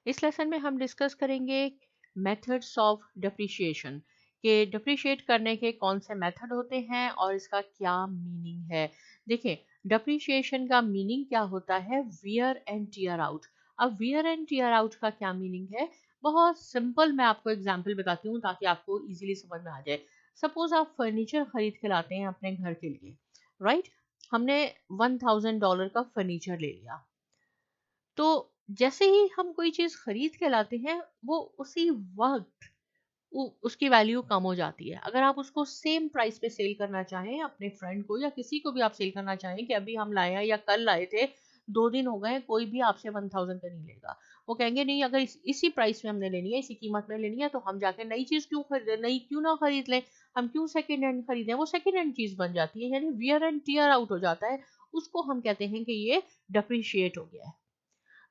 इस लेसन में हम डिस्कस करेंगे मेथड्स ऑफ डिप्रिशिएशन के डिप्रिशिएट करने के कौन से मेथड होते हैं और इसका क्या मीनिंग है। देखिए, डिप्रिशिएशन का मीनिंग क्या होता है, वियर एंड टीयर आउट। अब वियर एंड टीयर आउट का क्या मीनिंग है, बहुत सिंपल मैं आपको एग्जांपल बताती हूँ ताकि आपको इजीली समझ में आ जाए। सपोज आप फर्नीचर खरीद के लाते हैं अपने घर के लिए, राइट। हमने $1000 का फर्नीचर ले लिया, तो जैसे ही हम कोई चीज खरीद के लाते हैं वो उसी वक्त उसकी वैल्यू कम हो जाती है। अगर आप उसको सेम प्राइस पे सेल करना चाहें अपने फ्रेंड को या किसी को भी आप सेल करना चाहें कि अभी हम लाए हैं या कल लाए थे, 2 दिन हो गए, कोई भी आपसे 1000 का नहीं लेगा। वो कहेंगे नहीं, अगर इसी प्राइस में हमने लेनी है, इसी कीमत में लेनी है, तो हम जाके नई चीज क्यों खरीदे, नई क्यों ना खरीद लें, हम क्यों सेकेंड हैंड खरीदें। वो सेकेंड हैंड चीज बन जाती है, यानी वियर एंड टीयर आउट हो जाता है। उसको हम कहते हैं कि ये डिप्रिशिएट हो गया है।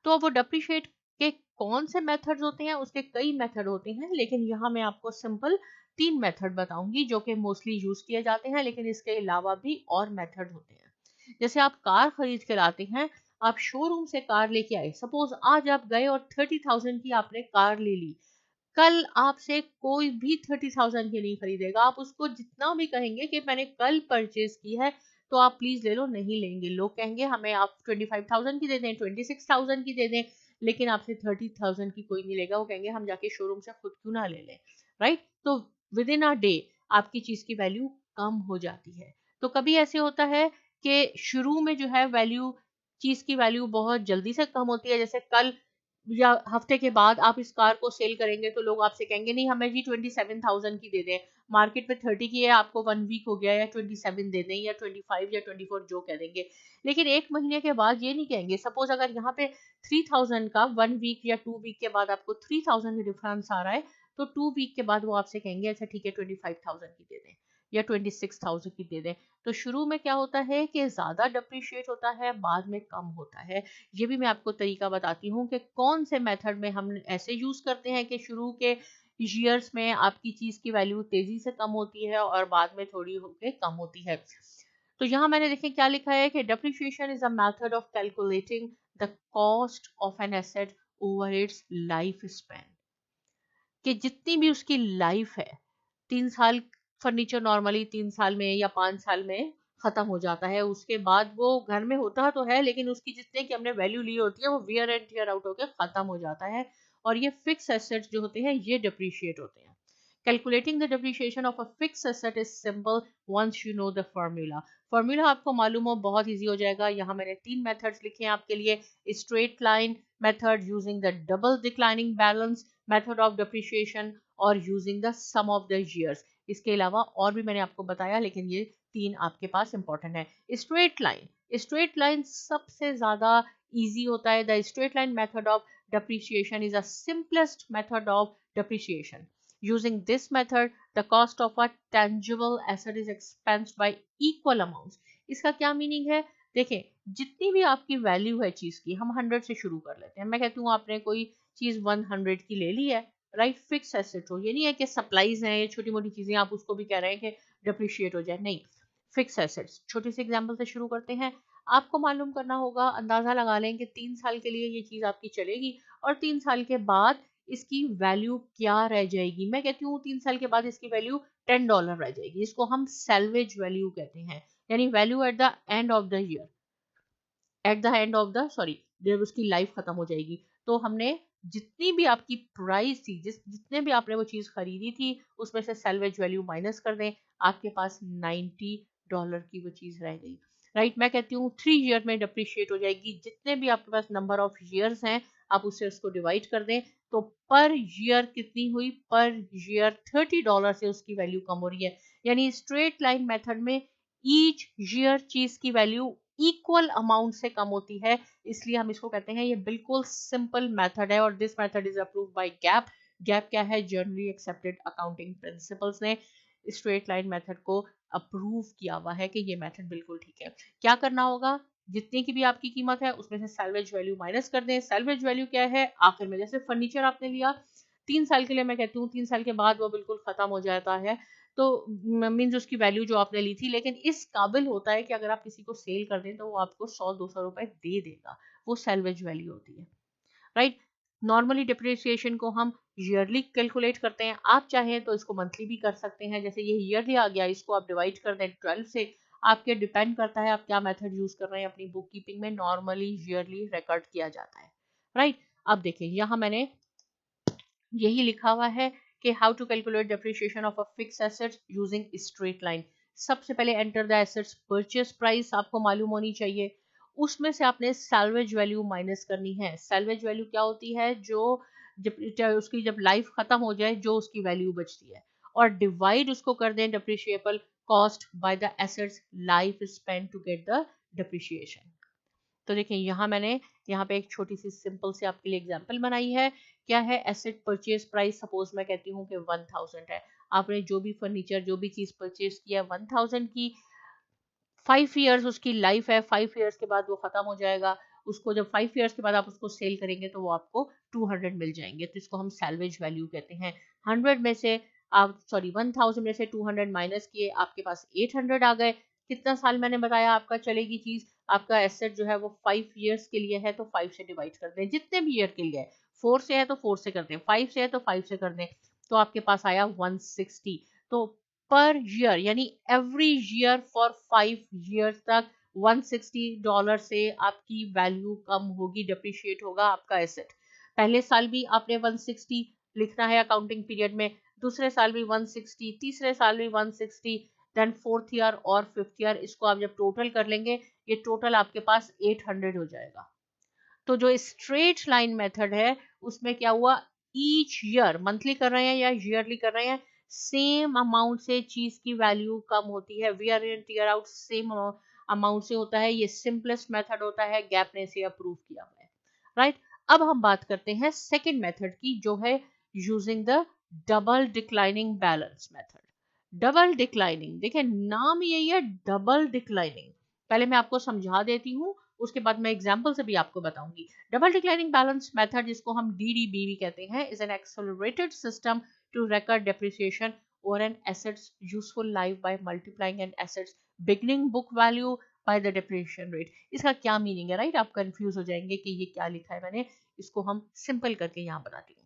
तो अब वो डिप्रिशिएट के कौन से मेथड्स होते हैं, उसके कई मेथड होते हैं, लेकिन यहाँ मैं आपको सिंपल 3 मेथड बताऊंगी जो कि मोस्टली यूज किए जाते हैं, लेकिन इसके अलावा भी और मेथड होते हैं। जैसे आप कार खरीद के लाते हैं, आप शोरूम से कार लेके आए, सपोज आज आप गए और 30,000 की आपने कार ले ली। कल आपसे कोई भी 30,000 की नहीं खरीदेगा। आप उसको जितना भी कहेंगे कि मैंने कल परचेज की है तो आप प्लीज ले लो, नहीं लेंगे। लोग कहेंगे हमें आप 25,000 की दे दें, 26,000 की दे दें, लेकिन आपसे 30,000 की कोई नहीं लेगा। वो कहेंगे हम जाके शोरूम से खुद क्यों ना ले लें, राइट। तो विद इन अ डे आपकी चीज की वैल्यू कम हो जाती है। तो कभी ऐसे होता है कि शुरू में जो है वैल्यू, चीज की वैल्यू बहुत जल्दी से कम होती है। जैसे कल या हफ्ते के बाद आप इस कार को सेल करेंगे तो लोग आपसे कहेंगे नहीं, हमें जी 27,000 की दे दें, मार्केट में 30 की है, आपको 1 वीक हो गया, या 27 दे दें, या 25 या 24 जो कह देंगे। लेकिन 1 महीने के बाद ये नहीं कहेंगे। सपोज अगर यहाँ पे 3000 का 1 वीक या 2 वीक के बाद आपको 3000 डिफरेंस आ रहा है, तो 2 वीक के बाद वो आपसे कहेंगे अच्छा ठीक है 25,000 की दे दें या 26,000 की दे दें। तो शुरू में क्या होता है कि ज्यादा डिप्रिशिएट होता है, बाद में कम होता है। ये भी मैं आपको तरीका बताती हूँ कि कौन से मेथड में हम ऐसे यूज करते हैं कि शुरू के ईयर्स में आपकी चीज की वैल्यू तेजी से कम होती है और बाद में थोड़ी होके कम होती है। तो यहाँ मैंने देखें क्या लिखा है कि depreciation is a method of calculating the cost of an asset over it's life span. कि जितनी भी उसकी लाइफ है, 3 साल, फर्नीचर नॉर्मली 3 साल में या 5 साल में खत्म हो जाता है। उसके बाद वो घर में होता तो है, लेकिन उसकी जितने की हमने वैल्यू ली होती है वो वियर एंड टियर आउट होकर खत्म हो जाता है। और ये फिक्स एसेट्स जो होते हैं ये डिप्रिशिएट होते हैं। Calculating the depreciation of a fixed asset is simple once you know the formula. Formula आपको मालूम हो बहुत इजी हो जाएगा। यहाँ मैंने 3 मेथड्स लिखे हैं आपके लिए। Straight line method using the double declining balance method of depreciation और using the sum of the years. इसके अलावा और भी मैंने आपको बताया, लेकिन ये 3 आपके पास इंपॉर्टेंट है। स्ट्रेट लाइन सबसे ज्यादा इजी होता है। The straight line method of depreciation is a simplest method of depreciation. Using this method, the cost of a tangible asset is expensed by equal amounts. इसका क्या मीनिंग है, देखें, जितनी भी आपकी वैल्यू है चीज की, हम 100 से शुरू कर लेते हैं। मैं कहती हूँ आपने कोई चीज 100 की ले ली है, राइट। फिक्स एसेट हो, ये नहीं है कि सप्लाईज हैं, ये छोटी मोटी चीजें आप उसको भी कह रहे हैं कि डिप्रिशिएट हो जाए, नहीं। फिक्स एसेट्स, छोटे से एग्जाम्पल से शुरू करते हैं। आपको मालूम करना होगा, अंदाजा लगा लें कि 3 साल के लिए ये चीज आपकी चलेगी और 3 साल के बाद इसकी वैल्यू क्या रह जाएगी। मैं कहती हूँ 3 साल के बाद इसकी वैल्यू $10 रह जाएगी। इसको हम सैल्वेज वैल्यू कहते हैं, यानी value at the end of the year, at the end of the sorry, जब उसकी लाइफ खत्म हो जाएगी। तो हमने जितनी भी आपकी प्राइस थी, जितने भी आपने वो चीज खरीदी थी, उसमें से सैल्वेज वैल्यू माइनस कर दें, आपके पास $90 की वो चीज रह गई, राइट। मैं कहती हूँ 3 ईयर में डिप्रिशिएट हो जाएगी। जितने भी आपके पास नंबर ऑफ ईयर्स हैं, आप उससे उसको डिवाइड कर दें, तो पर ईयर कितनी हुई, पर ईयर $30 से उसकी वैल्यू कम हो रही है। यानी स्ट्रेट लाइन मेथड में ईच ईयर चीज की वैल्यू इक्वल अमाउंट से कम होती है, इसलिए हम इसको कहते हैं ये बिल्कुल सिंपल मेथड है। और this method is approved by gap. Gap क्या है, जनरली एक्सेप्टेड अकाउंटिंग प्रिंसिपल्स ने स्ट्रेट लाइन मेथड को अप्रूव किया हुआ है कि ये मेथड बिल्कुल ठीक है। क्या करना होगा, जितनी की भी आपकी कीमत है उसमें से सैल्वेज वैल्यू माइनस कर दें। सैल्वेज वैल्यू क्या है, आखिर में जैसे फर्नीचर आपने लिया 3 साल के लिए, मैं कहती हूँ 3 साल के बाद वो बिल्कुल खत्म हो जाता है, तो मीन्स उसकी वैल्यू जो आपने ली थी, लेकिन इस काबिल होता है कि अगर आप किसी को सेल कर दें तो वो आपको 100-200 रुपए दे देगा। वो सैल्वेज वैल्यू होती है, राइट। नॉर्मली डिप्रिसिएशन को हम ईयरली कैलकुलेट करते हैं, आप चाहें तो इसको मंथली भी कर सकते हैं। जैसे ये ईयरली आ गया, इसको आप डिवाइड कर दें 12 से, आपके डिपेंड करता है आप क्या मेथड यूज कर रहे हैं। अपनी बुक कीपिंग में नॉर्मली ईयरली रिकॉर्ड किया जाता है, राइट। अब देखिए यहाँ मैंने यही लिखा हुआ है कि how to calculate depreciation of a fix asset using straight line. सबसे पहले enter the asset's purchase price आपको मालूम होनी चाहिए, उसमें से आपने सैल्वेज वैल्यू माइनस करनी है। सैल्वेज वैल्यू क्या होती है, जो जब उसकी जब लाइफ खत्म हो जाए जो उसकी वैल्यू बचती है, और डिवाइड उसको कर दें depreciable cost by the asset's life span to get the depreciation. तो देखिए यहाँ मैंने यहाँ पे एक छोटी सी सिंपल से आपके लिए एग्जांपल बनाई है। क्या है, एसेट परचेज प्राइस सपोज मैं कहती हूँ कि 1000 है। आपने जो भी फर्नीचर जो भी चीज परचेज किया 1000 की, 5 ईयर्स उसकी लाइफ है, 5 ईयर्स के बाद वो खत्म हो जाएगा। उसको जब 5 ईयर्स के बाद आप उसको सेल करेंगे तो वो आपको 200 मिल जाएंगे, तो इसको हम सैल्वेज वैल्यू कहते हैं। 100 में से आप 1000 में से 200 माइनस किए, आपके पास 800 आ गए। कितना साल मैंने बताया आपका चलेगी चीज, आपका एसेट जो है वो 5 ईयर्स के लिए है, तो 5 से डिवाइड कर दें, जितने भी ईयर के लिए है। 4 से है तो 4 से कर दें, 5 से है तो 5 से कर दें, तो आपके पास आया 160। तो पर ईयर यानी एवरी ईयर फॉर 5 ईयर्स तक $160 से आपकी वैल्यू कम होगी, डिप्रिशिएट होगा आपका एसेट। पहले साल भी आपने 160 लिखना है अकाउंटिंग पीरियड में, दूसरे साल भी 160, तीसरे साल भी 160, देन फोर्थ ईयर और फिफ्थ ईयर। इसको आप जब टोटल कर लेंगे, ये टोटल आपके पास 800 हो जाएगा। तो जो स्ट्रेट लाइन मेथड है उसमें क्या हुआ, ईच ईयर मंथली कर रहे हैं या ईयरली कर रहे हैं, सेम अमाउंट से चीज की वैल्यू कम होती है। Wear and tear out same amount से होता है। ये सिंपलेस्ट मेथड होता है, गैप ने इसे अप्रूव किया हुआ है, राइट। अब हम बात करते हैं सेकेंड मेथड की, जो है using the double declining balance method. Double declining, देखिए नाम यही है डबल डिक्लाइनिंग। पहले मैं आपको समझा देती हूँ, उसके बाद मैं एग्जाम्पल से भी आपको बताऊंगी। डबल डिक्लाइनिंग बैलेंस मेथड, जिसको हम डीडीबी भी कहते हैं, is an accelerated system to record depreciation over an asset's useful life by multiplying an asset's beginning book value by the depreciation rate। इसका क्या मीनिंग है, राइट। आप कंफ्यूज हो जाएंगे कि ये क्या लिखा है मैंने, इसको हम सिंपल करके यहाँ बनाती हूँ।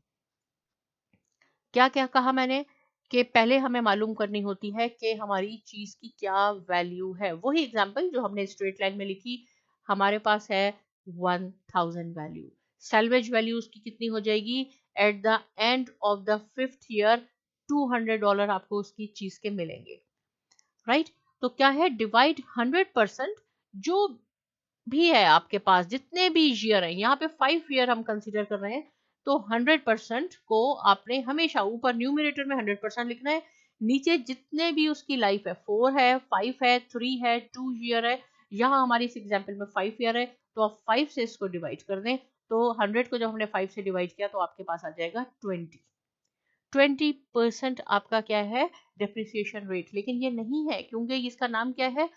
क्या क्या कहा मैंने, कि पहले हमें मालूम करनी होती है कि हमारी चीज की क्या वैल्यू है। वही एग्जांपल जो हमने स्ट्रेट लाइन में लिखी, हमारे पास है 1000 वैल्यू। सैल्वेज वैल्यू उसकी कितनी हो जाएगी, at the end of the fifth year $200 आपको उसकी चीज के मिलेंगे, राइट। तो क्या है, डिवाइड 100%, जो भी है आपके पास जितने भी ईयर हैं, यहाँ पे 5 ईयर हम कंसीडर कर रहे हैं, तो 100% को आपने हमेशा ऊपर न्यूमरेटर में 100% लिखना है, नीचे जितने भी उसकी लाइफ है, 4 है, 5 है, 3 है, 2 ईयर है। यहाँ हमारी इस एग्जाम्पल में 5 ईयर है, तो आप 5 से इसको डिवाइड कर दें। तो 100 को जब हमने 5 से डिवाइड किया तो आपके पास आ जाएगा 20% आपका क्या है, डेप्रिसिएशन रेट। लेकिन ये नहीं है, क्योंकि इसका नाम क्या है,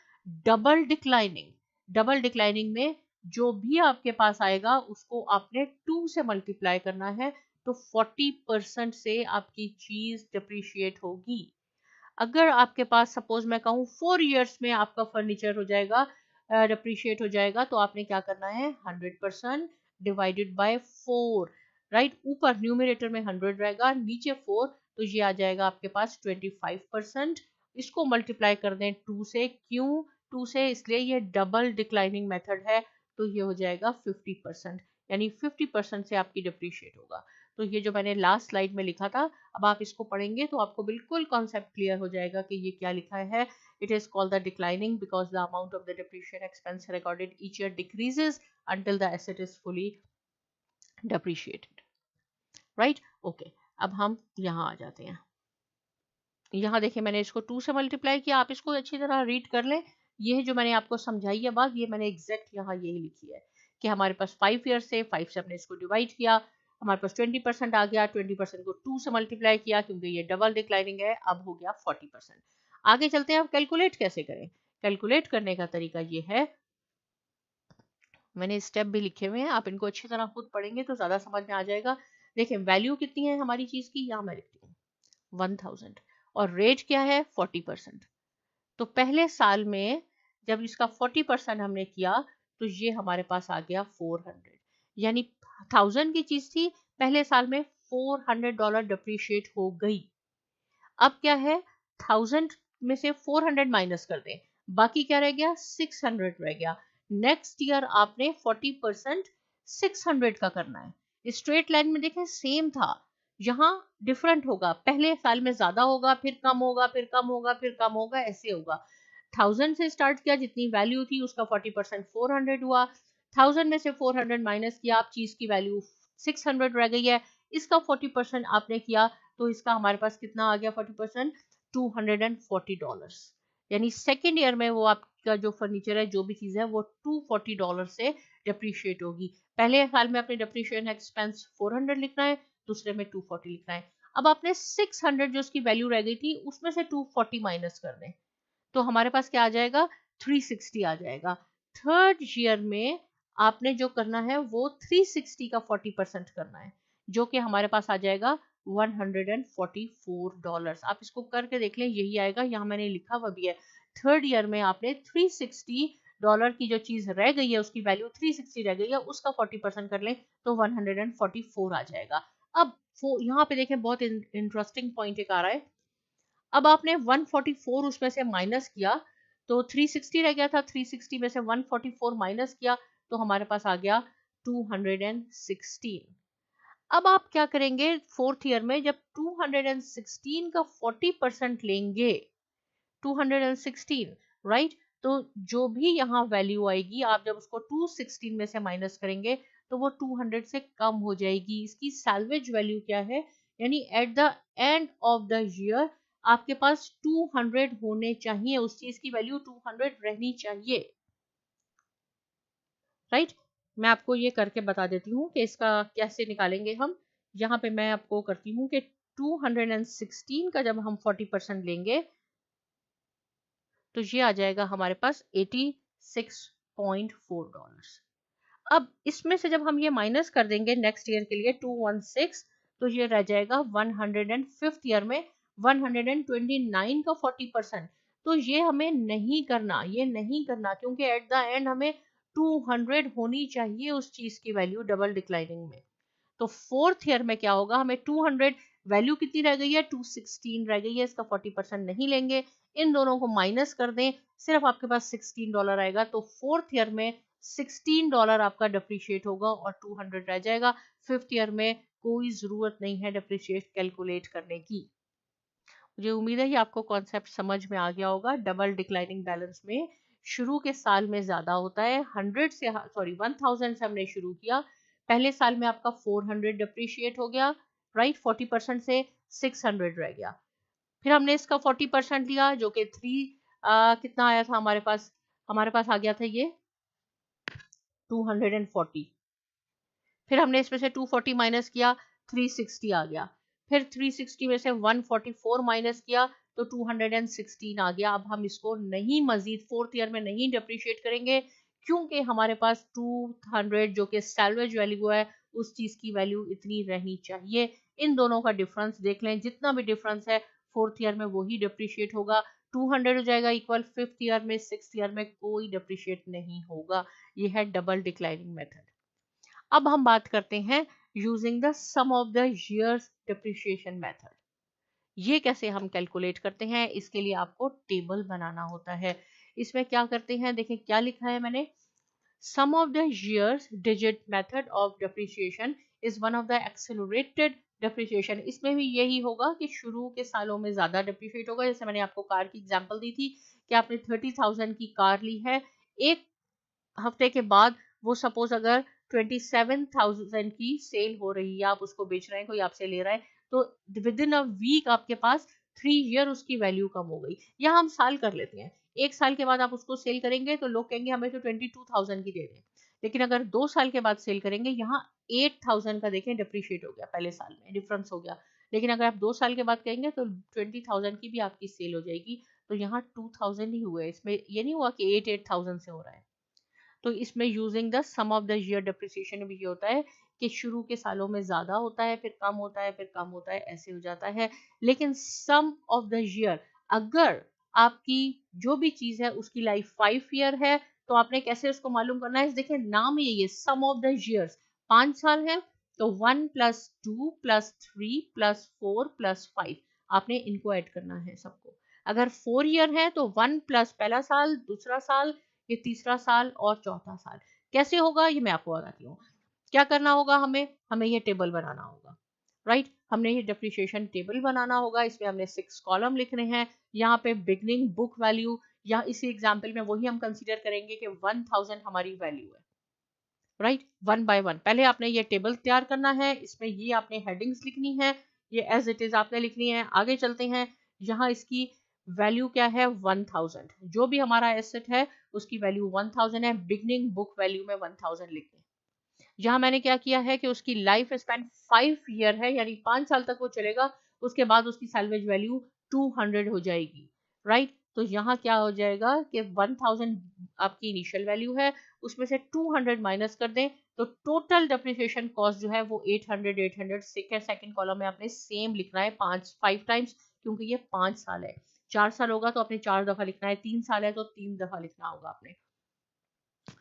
डबल डिक्लाइनिंग। डबल डिक्लाइनिंग में जो भी आपके पास आएगा उसको आपने 2 से मल्टीप्लाई करना है, तो 40% से आपकी चीज डिप्रिशिएट होगी। अगर आपके पास सपोज मैं कहूँ 4 ईयर्स में आपका फर्नीचर हो जाएगा, डिप्रिशिएट हो जाएगा, तो आपने क्या करना है, 100% डिवाइडेड बाय 4, राइट। ऊपर न्यूमरेटर में 100 रहेगा, नीचे 4, तो ये आ जाएगा आपके पास 25%। इसको मल्टीप्लाई कर दें 2 से, क्यों 2 से, इसलिए ये डबल डिक्लाइनिंग मेथड है, तो ये हो जाएगा 50%, यानी 50% से आपकी डिप्रिशिएट होगा। तो ये जो मैंने लास्ट स्लाइड में लिखा था, अब आप इसको पढ़ेंगे तो आपको बिल्कुल कॉन्सेप्ट क्लियर हो जाएगा कि ये क्या लिखा है। It is called the declining because the amount of the depreciation expense recorded each year decreases until the asset is fully depreciated, right। Okay, अब हम यहाँ आ जाते हैं। यहाँ देखिए मैंने इसको 2 से मल्टीप्लाई किया, आप इसको अच्छी तरह रीड कर लें। ये जो मैंने आपको समझाई है बात, ये मैंने एग्जैक्ट यहाँ यही लिखी है कि हमारे पास 5 ईयर से 5 से हमने इसको डिवाइड किया, हमारे पास 20% आ गया, 20% को 2 से मल्टीप्लाई किया क्योंकि ये डबल डिक्लाइनिंग है, अब हो गया 40%। आगे चलते हैं, अब कैलकुलेट कैसे करें। कैलकुलेट करने का तरीका ये है, मैंने स्टेप भी लिखे हुए हैं, आप इनको अच्छी तरह खुद पढ़ेंगे तो ज्यादा समझ में आ जाएगा। देखिए वैल्यू कितनी है हमारी चीज की, यहाँ मैं लिखती हूँ 1000, और रेट क्या है 40%। तो पहले साल में जब इसका 40% हमने किया, तो ये हमारे पास आ गया 400, यानी 1000 की चीज थी, पहले साल में $400 डिप्रिशिएट हो गई। अब क्या है, 1000 में से 400 माइनस कर दें, बाकी क्या रह गया, 600 रह गया। नेक्स्ट ईयर आपने 40% 600 का करना है। स्ट्रेट लाइन में देखें सेम था, यहाँ डिफरेंट होगा, पहले साल में ज्यादा होगा, फिर कम होगा, फिर कम होगा, फिर कम होगा, ऐसे होगा। 1000 से स्टार्ट किया, जितनी वैल्यू थी उसका 40% 400 हुआ। 1000 में से 400 माइनस किया, आप चीज की वैल्यू 600 रह गई है, इसका 40% आपने किया, तो इसका हमारे पास कितना आ गया 40%, $240। यानी सेकेंड ईयर में वो आपका जो फर्नीचर है, जो भी चीज है, वो $240 से डिप्रिशिएट होगी। पहले साल में आपने डिप्रिशिएशन एक्सपेंस 400 लिखना है, दूसरे में 240 लिखना है। अब आपने 600 जो उसकी वैल्यू रह गई थी उसमें से 240 माइनस कर दें, तो हमारे पास क्या आ जाएगा, 360 आ जाएगा। थर्ड ईयर में आपने जो करना है वो 360 का 40% करना है, जो कि हमारे पास आ जाएगा $144। आप इसको करके देख लें, यही आएगा, यहाँ मैंने लिखा हुआ भी है। थर्ड ईयर में आपने $360 की जो चीज रह गई है, उसकी वैल्यू 360 रह गई है, उसका 40% कर लें तो 144 आ जाएगा। अब यहाँ पे देखें, बहुत इंटरेस्टिंग पॉइंट एक आ रहा है। अब आपने 144 उसमें से माइनस किया तो 360 रह गया था, 360 में से 144 माइनस किया तो हमारे पास आ गया 216। अब आप क्या करेंगे फोर्थ ईयर में, जब 216 का 40% लेंगे, 216, राइट, तो जो भी यहाँ वैल्यू आएगी, आप जब उसको 216 में से माइनस करेंगे तो वो 200 से कम हो जाएगी। इसकी सैल्वेज वैल्यू क्या है, यानी at the end of the year आपके पास 200 होने चाहिए, उस चीज की वैल्यू 200 रहनी चाहिए, राइट। मैं आपको ये करके बता देती हूँ कि इसका कैसे निकालेंगे हम। यहाँ पे मैं आपको करती हूँ कि 216 का जब हम 40% लेंगे तो ये आ जाएगा हमारे पास $86.4। अब इसमें से जब हम ये माइनस कर देंगे नेक्स्ट ईयर के लिए 216, तो ये रह जाएगा 105th ईयर में 129 का 40%। तो ये हमें नहीं करना, ये नहीं करना, क्योंकि एट द एंड हमें 200 होनी चाहिए उस चीज की वैल्यू डबल डिक्लाइनिंग में। तो फोर्थ ईयर में क्या होगा, हमें 200, वैल्यू कितनी रह गई है, 216 रह गई है, इसका 40% नहीं लेंगे, इन दोनों को माइनस कर दें, सिर्फ आपके पास $16 आएगा। तो फोर्थ ईयर में $16 आपका डिप्रिशिएट होगा और 200 रह जाएगा। फिफ्थ ईयर में कोई जरूरत नहीं है डिप्रिशिएट कैलकुलेट करने की। मुझे उम्मीद है कि आपको कॉन्सेप्ट समझ में आ गया होगा। डबल डिक्लाइनिंग बैलेंस में शुरू के साल में ज्यादा होता है, 1000 से हमने शुरू किया, पहले साल में आपका 400 डिप्रिशिएट हो गया, राइट, 40% से 600 रह गया। फिर हमने इसका 40% लिया, जो कि 3 कितना आया था हमारे पास आ गया था ये 240। फिर हमने इसमें से 240 माइनस किया, 360 आ गया। फिर 360 में से 144 माइनस किया तो 216 आ गया। अब हम इसको नहीं मजीद फोर्थ ईयर में नहीं डिप्रिशिएट करेंगे, क्योंकि हमारे पास 200 जो कि सैल्वेज वैल्यू है, उस चीज की वैल्यू इतनी रहनी चाहिए। इन दोनों का डिफरेंस देख लें, जितना भी डिफरेंस है फोर्थ ईयर में वही डिप्रिशिएट होगा। 200 हो जाएगा इक्वल, फिफ्थ ईयर में सिक्स्थ ईयर में कोई डिप्रिशिएट नहीं होगा। ये है डबल डिक्लाइनिंग मेथड। अब हम बात करते हैं using the sum of the years depreciation method. ये कैसे हम कैलकुलेट करते हैं, इसके लिए आपको टेबल बनाना होता है। इसमें क्या करते हैं, देखें क्या लिखा है मैंने, sum of the years digit method of depreciation is one of the accelerated depreciation. इसमें भी यही होगा कि शुरू के सालों में ज्यादा डिप्रिशिएट होगा। जैसे मैंने आपको कार की एग्जांपल दी थी कि आपने 30,000 की कार ली है, एक हफ्ते के बाद वो सपोज अगर 27,000 की सेल हो रही है, आप उसको बेच रहे हैं, कोई आपसे ले रहा है, तो विद इन अ वीक आपके पास 3 ईयर उसकी वैल्यू कम हो गई। या हम साल कर लेते हैं, एक साल के बाद आप उसको सेल करेंगे तो लोग कहेंगे हमें तो 22,000 की दे दें। लेकिन अगर 2 साल के बाद सेल करेंगे, यहाँ 8,000 का देखें डिप्रिशिएट हो गया, पहले साल में डिफरेंस हो गया। लेकिन अगर आप 2 साल के बाद कहेंगे तो 20,000 की भी आपकी सेल हो जाएगी, तो यहाँ 2,000 ही हुए। इसमें ये नहीं हुआ कि 8,000 से हो रहा है। तो इसमें using the sum of the year depreciation भी ये होता है कि शुरू के सालों में ज्यादा होता है, फिर कम होता है, फिर कम होता है, ऐसे हो जाता है। लेकिन सम ऑफ द ईयर, अगर आपकी जो भी चीज है उसकी लाइफ 5 ईयर है, तो आपने कैसे उसको मालूम करना है, देखिए नाम यही है, सम ऑफ द ईयर्स। 5 साल है तो 1 प्लस 2 प्लस 3 प्लस 4 प्लस 5 आपने इनको ऐड करना है सबको। अगर 4 ईयर है तो 1 प्लस पहला साल, दूसरा साल, ये तीसरा साल और चौथा साल। कैसे होगा ये मैं आपको बताती हूँ। क्या करना होगा हमें, हमें ये टेबल बनाना होगा, राइट। हमने ये डिप्रिशिएशन टेबल बनाना होगा, इसमें हमने 6 कॉलम लिखने हैं। यहाँ पे बिगनिंग बुक वैल्यू, या इसी एग्जाम्पल में वही हम कंसीडर करेंगे कि 1000 हमारी वैल्यू है, राइट। 1 बाय 1 पहले आपने ये टेबल तैयार करना है, इसमें ये आपने हेडिंग्स लिखनी है, ये एज इट इज आपने लिखनी है। आगे चलते हैं, यहाँ इसकी वैल्यू क्या है 1000, जो भी हमारा एसेट है उसकी वैल्यू 1000 है। बिगनिंग बुक वैल्यू में 1000 लिखते हैं। यहाँ मैंने क्या किया है कि उसकी लाइफ स्पैन 5 ईयर है, यानी 5 साल तक वो चलेगा, उसके बाद उसकी सैल्वेज वैल्यू 200 हो जाएगी, राइट। तो यहाँ क्या हो जाएगा कि 1000 आपकी इनिशियल वैल्यू है, उसमें से 200 माइनस कर दें तो टोटल डेप्रिसिएशन कॉस्ट जो है वो 800 सेकेंड कॉलम में आपने सेम लिखना है 5 टाइम्स, क्योंकि ये 5 साल है। 4 साल होगा तो आपने 4 दफा लिखना है, 3 साल है तो 3 दफा लिखना होगा आपने,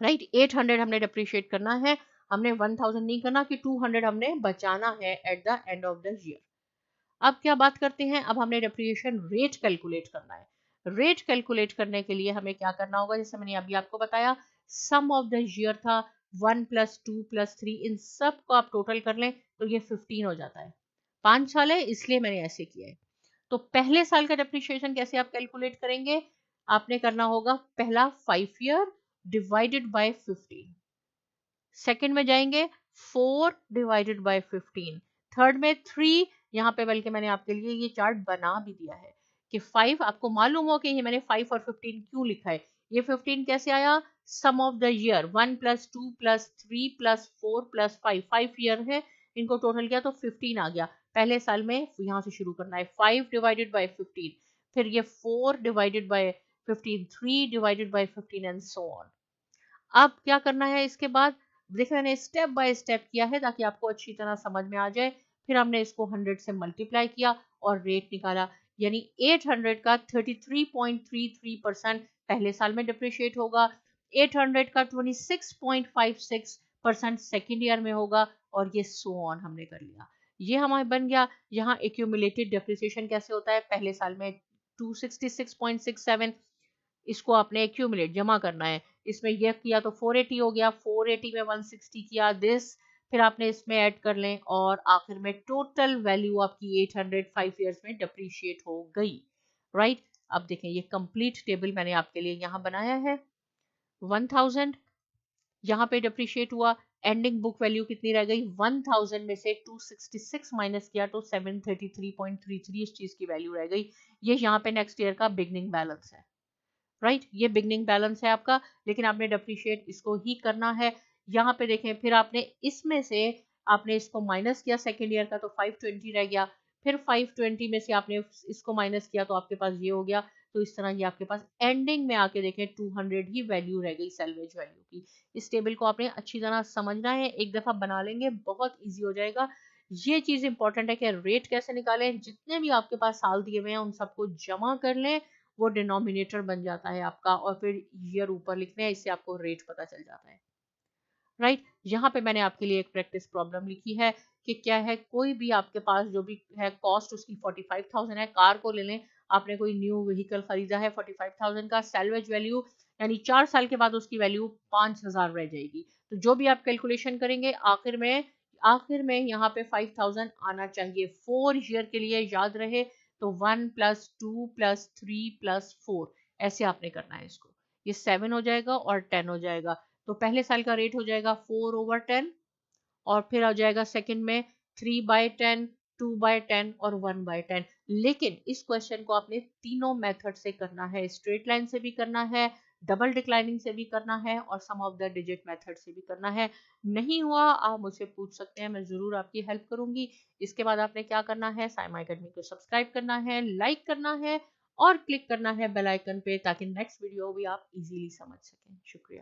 राइट। 800 हमने डेप्रिशिएट करना है, हमने 1000 नहीं करना कि 200 हमने बचाना है at the end of the year. अब क्या बात करते हैं, अब हमने डेप्रिसिएशन रेट कैलकुलेट करना है। रेट कैलकुलेट करने के लिए हमें क्या करना होगा, जैसे मैंने अभी आपको बताया सम ऑफ द ईयर था 1 प्लस 2 प्लस 3, इन सब को आप टोटल कर लें तो ये 15 हो जाता है। 5 साल है इसलिए मैंने ऐसे किया है। तो पहले साल का डेप्रिसिएशन कैसे आप कैलकुलेट करेंगे, आपने करना होगा पहला 5 ईयर डिवाइडेड बाय 15, सेकंड में जाएंगे 4 डिवाइडेड बाय 15, थर्ड में 3, यहाँ पे बल्कि मैंने आपके लिए ये चार्ट बना भी दिया है कि 5 आपको मालूम हो कि ये मैंने 5 और 15 क्यों लिखा है। ये 15 कैसे आया, sum of the year 1 plus 2 plus 3 plus 4 plus 5, 5 year है, इनको टोटल किया तो 15 आ गया। पहले साल में यहाँ से शुरू करना है, 5 डिवाइडेड बाय 15, फिर ये 4 divided by 15, 3 divided by 15 and so on. अब क्या करना है इसके बाद, देखिए मैंने स्टेप बाय स्टेप किया है ताकि आपको अच्छी तरह समझ में आ जाए। फिर हमने इसको 100 से मल्टीप्लाई किया और रेट निकाला, यानी 800 का 33.33% पहले साल में डिप्रिशिएट होगा, 800 का 26.56% सेकेंड ईयर में होगा, और ये सो ऑन हमने कर लिया। ये हमारा बन गया। यहाँ एक्यूमुलेटेड डिप्रिसिएशन कैसे होता है, पहले साल में 266.67, इसको आपने एक्यूमुलेट जमा करना है, इसमें यह किया तो 480 हो गया, 480 में 160 किया दिस, फिर आपने इसमें ऐड कर लें और आखिर में टोटल वैल्यू आपकी 800 5 इयर्स में डिप्रिशिएट हो गई, राइट। अब देखें ये कंप्लीट टेबल मैंने आपके लिए यहाँ बनाया है। 1000 यहाँ पे डिप्रिशिएट हुआ, एंडिंग बुक वैल्यू कितनी रह गई, 1000 में से 266 माइनस किया तो 733.33 इस चीज की वैल्यू रह गई। ये यहाँ पे नेक्स्ट ईयर का बिगनिंग बैलेंस है, राइट। ये बिगनिंग बैलेंस है आपका, लेकिन आपने डेप्रिशिएट इसको ही करना है। यहाँ पे देखें, फिर आपने इसमें से आपने इसको माइनस किया सेकेंड ईयर का तो 520 रह गया, फिर 520 में से आपने इसको माइनस किया तो आपके पास ये हो गया। तो इस तरह ये आपके पास एंडिंग में आके देखें 200 ही वैल्यू रह गई सैल्वेज वैल्यू की। इस टेबल को आपने अच्छी तरह समझना है, एक दफा बना लेंगे बहुत ईजी हो जाएगा। ये चीज इंपॉर्टेंट है कि रेट कैसे निकालें, जितने भी आपके पास साल दिए हुए हैं उन सबको जमा कर लें, वो डिनोमिनेटर बन जाता है आपका, और फिर ईयर ऊपर लिखने हैं, इससे आपको रेट पता चल जाता है, राइट। यहाँ पे मैंने आपके लिए एक प्रैक्टिस प्रॉब्लम लिखी है कि क्या है, कोई भी आपके पास जो भी है कॉस्ट उसकी 45,000 है, कार को ले लें, आपने कोई न्यू व्हीकल खरीदा है 45,000 का, सैल्वेज वैल्यू यानी 4 साल के बाद उसकी वैल्यू 5000 रह जाएगी। तो जो भी आप कैलकुलेशन करेंगे आखिर में यहाँ पे 5000 आना चाहिए 4 ईयर के लिए, याद रहे। तो 1 प्लस 2 प्लस 3 प्लस 4 ऐसे आपने करना है इसको, ये 7 हो जाएगा और 10 हो जाएगा। तो पहले साल का रेट हो जाएगा 4/10, और फिर आ जाएगा सेकंड में 3/10, 2/10 और 1/10। लेकिन इस क्वेश्चन को आपने तीनों मेथड से करना है, स्ट्रेट लाइन से भी करना है, डबल डिक्लाइनिंग से भी करना है, और सम ऑफ द डिजिट मेथड से भी करना है। नहीं हुआ आप मुझसे पूछ सकते हैं, मैं जरूर आपकी हेल्प करूंगी। इसके बाद आपने क्या करना है, साइमा एकेडमी को सब्सक्राइब करना है, लाइक करना है और क्लिक करना है बेल आइकन पे, ताकि नेक्स्ट वीडियो भी आप इजीली समझ सकें। शुक्रिया।